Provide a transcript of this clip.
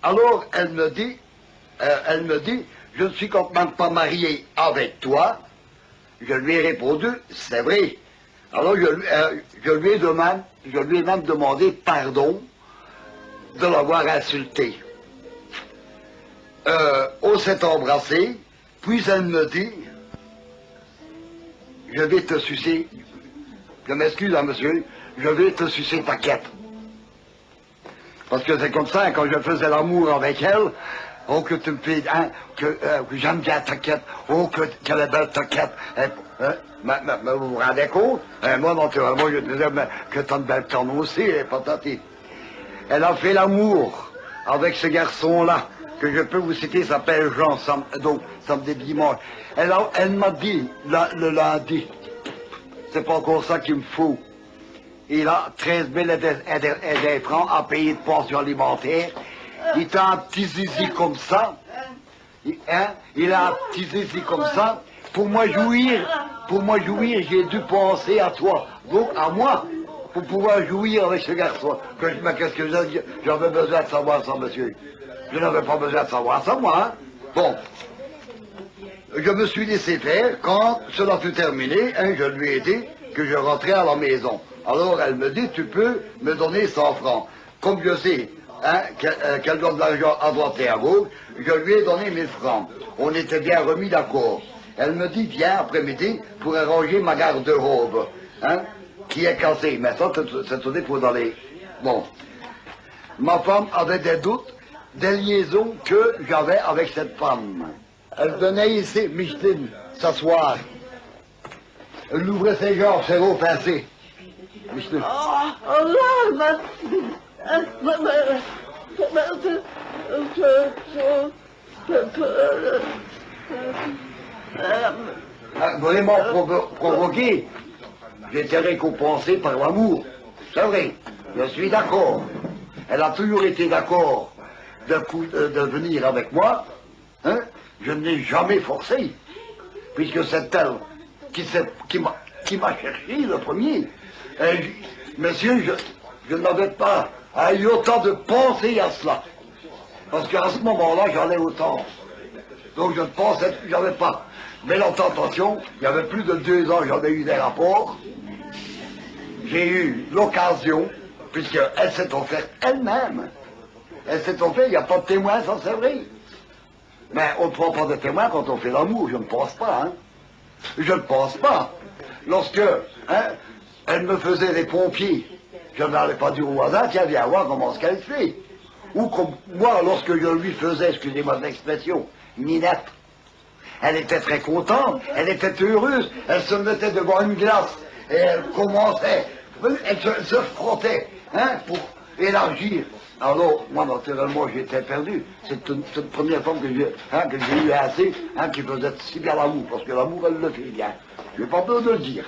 Alors, elle me dit, je ne suis quand même pas marié avec toi. Je lui ai répondu, c'est vrai. Alors, je lui ai même demandé pardon de l'avoir insulté. On s'est embrassé, puis elle me dit, je vais te sucer, je m'excuse, hein, monsieur, je vais te sucer ta quête. Parce que c'est comme ça, quand je faisais l'amour avec elle, oh que tu me fais, hein, que j'aime bien ta quête, oh quelle est belle ta quête. Mais vous vous rendez compte? Moi, naturellement, je disais, mais que t'as une belle corne aussi, patati. Elle a fait l'amour avec ce garçon-là, que je peux vous citer, s'appelle Jean, donc samedi dimanche. Elle m'a dit, le lundi, c'est pas encore ça qu'il me faut. Il a 13 000 et des francs à payer de pension alimentaire. Il a un petit zizi comme ça. Il a un petit zizi comme ça. Pour moi jouir, j'ai dû penser à toi. Donc à moi, pour pouvoir jouir avec ce garçon. Mais qu'est-ce que j'avais besoin de savoir ça, monsieur? Je n'avais pas besoin de savoir ça, moi. Hein? Bon. Je me suis laissé faire. Quand cela fut terminé, hein, je lui ai dit que je rentrais à la maison. Alors elle me dit, tu peux me donner 100 francs. Comme je sais hein, qu'elle donne de l'argent à droite et à gauche, je lui ai donné 1000 francs. On était bien remis d'accord. Elle me dit, viens après-midi pour arranger ma garde-robe, hein, qui est cassée. Mais ça, c'est pour d'aller. Bon. Ma femme avait des doutes, des liaisons que j'avais avec cette femme. Elle venait ici, Micheline, s'asseoir. Elle ouvrait ses jambes, ses roues pincées. Micheline. Vraiment provoqué. J'étais récompensé par l'amour. C'est vrai, je suis d'accord. Elle a toujours été d'accord de venir avec moi. Hein? Je ne l'ai jamais forcé, puisque c'est elle qui m'a cherché le premier. Monsieur, je n'avais pas eu autant de penser à cela. Parce qu'à ce moment-là, j'en ai autant. Donc je ne pensais, j'avais pas. Mais la tentation, il y avait plus de 2 ans, j'en ai eu des rapports. J'ai eu l'occasion, puisqu'elle s'est offerte elle-même. Elle s'est offerte, il n'y a pas de témoin, ça c'est vrai. Mais on ne prend pas de témoin quand on fait l'amour, je ne pense pas. Hein. Je ne pense pas. Lorsque hein, elle me faisait des pompiers, je n'allais pas dire au voisin, tiens, viens voir comment ce qu'elle fait. Ou comme moi, lorsque je lui faisais, excusez-moi de l'expression, minette, elle était très contente, elle était heureuse, elle se mettait devant une glace, et elle commençait, elle se frottait, hein, pour élargir. Alors, moi, naturellement, j'étais perdu. C'est une première femme que j'ai eu assez, hein, qui faisait si bien l'amour, parce que l'amour, elle le fait bien. Je n'ai pas peur de le dire.